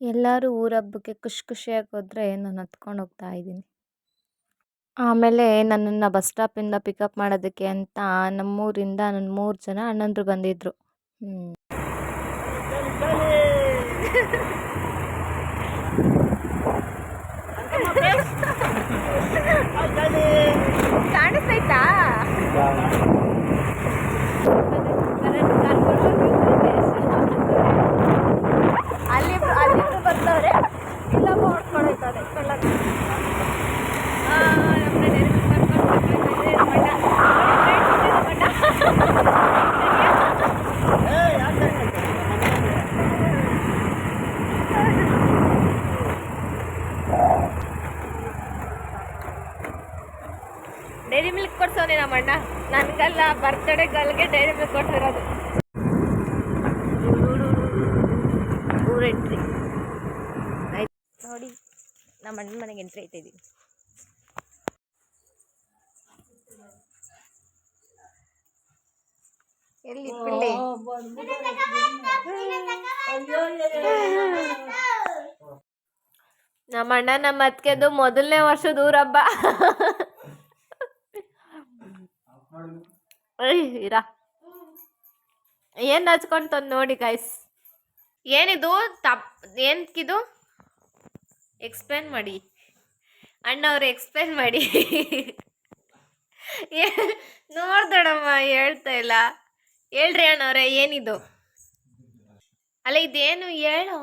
ಎಲ್ಲರೂ ಊರ ಹಬ್ಬಕ್ಕೆ ಖುಷಿ ಖುಷಿಯಾಗಿ ಹೋದ್ರೆ ನಾನು ಹತ್ಕೊಂಡು ಹೋಗ್ತಾ ಇದ್ದೀನಿ. ಆಮೇಲೆ ನನ್ನನ್ನು ಬಸ್ ಸ್ಟಾಪಿಂದ ಪಿಕಪ್ ಮಾಡೋದಕ್ಕೆ ಅಂತ ನಮ್ಮೂರಿಂದ ನನ್ನ 3 ಜನ ಅಣ್ಣಂದ್ರು ಬಂದಿದ್ರು. ಕಾಣಿಸ್ತೈತಾ? ಅಲ್ಲಿಬ್ರು ಬರ್ತಾವ್ರೆ, ಇಲ್ಲೊಬ್ಬ ಹೊಡ್ಕೊಳೈತಾರೆ ಕೊಳ್ಳಕ್ಕೆ. ಡೈರಿ ಮಿಲ್ಕ್ ಕೊಡ್ಸೋನೆ ನಮ್ಮಣ್ಣ, ನನ್ಗಲ್ಲ ಬರ್ತ್ಡೇ ಗಲ್ಗೆ ಡೈರಿ ಮಿಲ್ಕ್ ಕೊಡ್ಸಿರೋದು. ಊರ ಎಂಟ್ರಿ ಆಯ್ತು ನೋಡಿ, ನಮ್ಮ ಅಣ್ಣನ ಮನೆಗೆ ಎಂಟ್ರಿ ಆಯ್ತಾ ಇದ್ದೀವಿ. ಎಲ್ಲಿ ಪಿಳ್ಳಿ? ನಮ್ಮ ಅಣ್ಣ ನಮ್ಮ ಅತ್ತಿಗೆದು ಮೊದಲನೇ ವರ್ಷದ ಊರ ಹಬ್ಬ. ಇರಾ ಏನ್ ಹಚ್ಕೊಂತ ನೋಡಿ ಗೈಸ್. ಏನಿದು ಏನಕ್ಕಿದು? ಎಕ್ಸ್ಪ್ಲೇನ್ ಮಾಡಿ ಅಣ್ಣವ್ರು, ಎಕ್ಸ್ಪ್ಲೇನ್ ಮಾಡಿ. ನೋಡ್ದಡಮ್ಮ ಹೇಳ್ತಾ ಇಲ್ಲ, ಹೇಳ್ರಿ ಅಣ್ಣವ್ರೆ ಏನಿದು? ಅಲ್ಲ ಇದೇನು ಹೇಳು.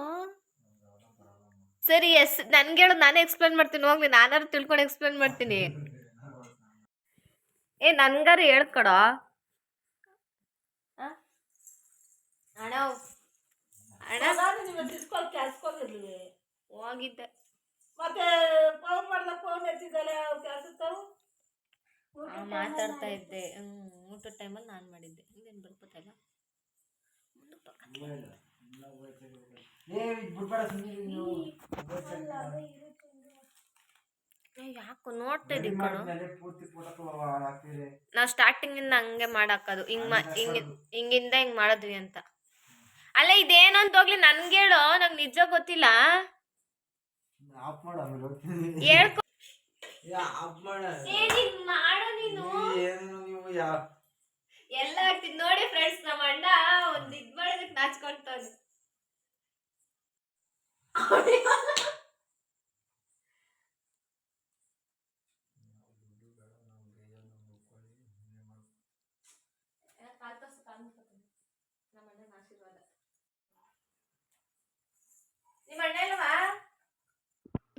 ಸರಿ ನನ್ಗೆ ಹೇಳು, ನಾನೇ ಎಕ್ಸ್ಪ್ಲೇನ್ ಮಾಡ್ತೀನಿ. ಹೋಗ್ಲಿ, ನಾನಾರು ತಿಳ್ಕೊಂಡು ಎಕ್ಸ್ಪ್ಲೇನ್ ಮಾಡ್ತೀನಿ. ನನ್ಗಾರು ಹೇಳ್ಕೊಡೋ ಅಣ್ಣ. ಹೋಗಿದ್ದೆ ಮತ್ತೆ ಫೋನ್ ಮಾಡ್ದಾಗ ಫೋನ್ ಎತ್ತಿದ್ದಲ್ಲ, ಮಾತಾಡ್ತಾ ಇದ್ದೆ. ಊಟದ ಟೈಮಲ್ಲಿ ನಾನು ಮಾಡಿದ್ದೆ. ಇದೇನು ಬರ್ಬೋದಲ್ಲ? ಯಾಕೋ ನೋಡ್ತಾ ಇದ್ದೀವಿ ಕಣೋ. ನಾವು ಸ್ಟಾರ್ಟಿಂಗಿಂದ ಹಂಗೆ ಮಾಡಾಕದು, ಹಿಂಗಿಂದ ಹಿಂಗೆ ಮಾಡಿದ್ವಿ ಅಂತ. ಅಲ್ಲ ಇದೇನು ಅಂತ ಹೋಗ್ಲಿ, ನನ್ಗೆ ಹೇಳು, ನಂಗೆ ನಿಜ ಗೊತ್ತಿಲ್ಲ. ಹೇಳ್ಕೊ ಎಲ್ಲ ಆಗ್ತಿದ್ ನೋಡಿ ಫ್ರೆಂಡ್ಸ್. ನಮ್ಮ ಅಣ್ಣ ಒಂದ್ ಇದ್ ಮಾಡೋದಕ್ಕೆ ನಾಚ್ಕೊಂತಾನೆ.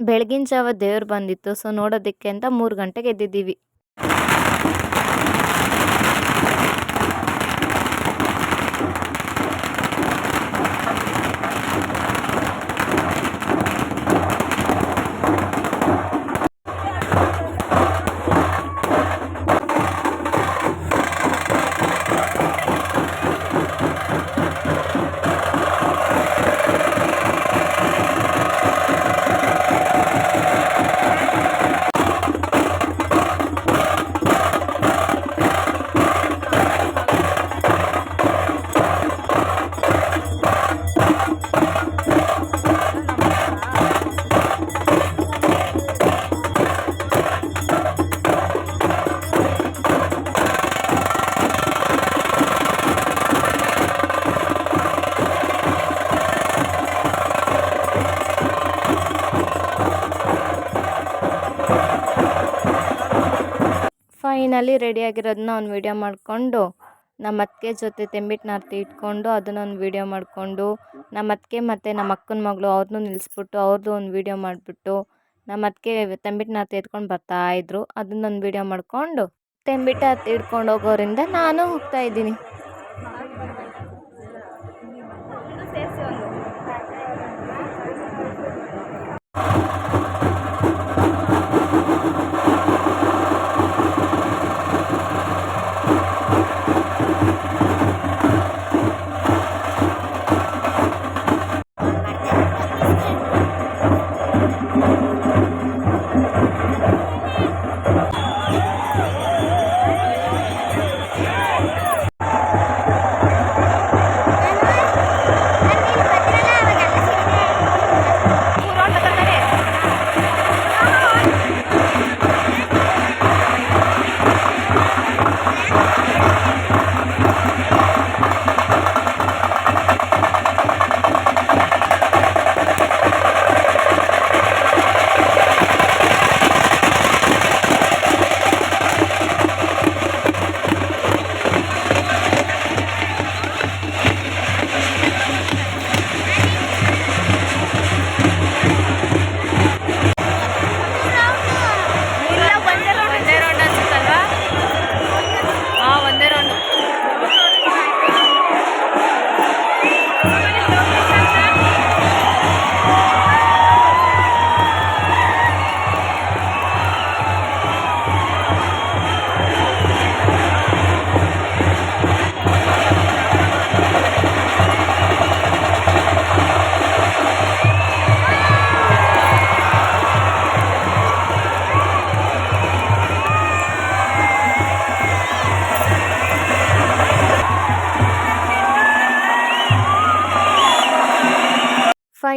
ಬೆಳಗಿನ ಜಾವ ದೇವ್ರು ಬಂದಿತ್ತು, ಸೊ ನೋಡೋದಕ್ಕೆ ಅಂತ 3 ಗಂಟೆಗೆ ಎದ್ದಿದ್ದೀವಿ. ಫೈನಲಿ ರೆಡಿಯಾಗಿರೋದನ್ನ ಒಂದು ವೀಡಿಯೋ ಮಾಡಿಕೊಂಡು, ನಮ್ಮ ಅತ್ತಿಗೆ ಜೊತೆ ತೆಂಬಿಟ್ಟು ಇಟ್ಕೊಂಡು ಅದನ್ನೊಂದು ವೀಡಿಯೋ ಮಾಡಿಕೊಂಡು, ನಮ್ಮ ಅತ್ತಿಗೆ ಮತ್ತು ನಮ್ಮ ಅಕ್ಕನ ಮಗಳು ಅವ್ರನ್ನೂ ನಿಲ್ಲಿಸ್ಬಿಟ್ಟು ಅವ್ರದ್ದು ಒಂದು ವೀಡಿಯೋ ಮಾಡಿಬಿಟ್ಟು, ನಮ್ಮ ಅತ್ತಿಗೆ ತೆಂಬಿಟ್ಟು ಎತ್ಕೊಂಡು ಬರ್ತಾಯಿದ್ರು, ಅದನ್ನೊಂದು ವೀಡಿಯೋ ಮಾಡಿಕೊಂಡು, ತೆಂಬಿಟ್ಟು ಹಿಡ್ಕೊಂಡು ಹೋಗೋರಿಂದ ನಾನು ಹೋಗ್ತಾಯಿದ್ದೀನಿ.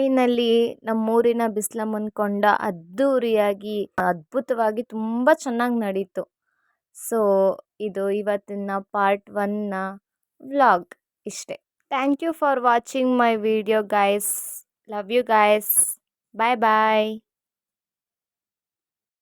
ಫೈನಲಿ ನಮ್ಮೂರಿನ ಬಿಸ್ಲಮ್ಮನ ಕೊಂಡ ಅದ್ಧೂರಿಯಾಗಿ ಅದ್ಭುತವಾಗಿ ತುಂಬ ಚೆನ್ನಾಗಿ ನಡೀತು. ಸೊ ಇದು ಇವತ್ತಿನ ಪಾರ್ಟ್ 1ನ ವ್ಲಾಗ್ ಇಷ್ಟೇ. Thank you for watching my video guys. Love you guys. Bye bye.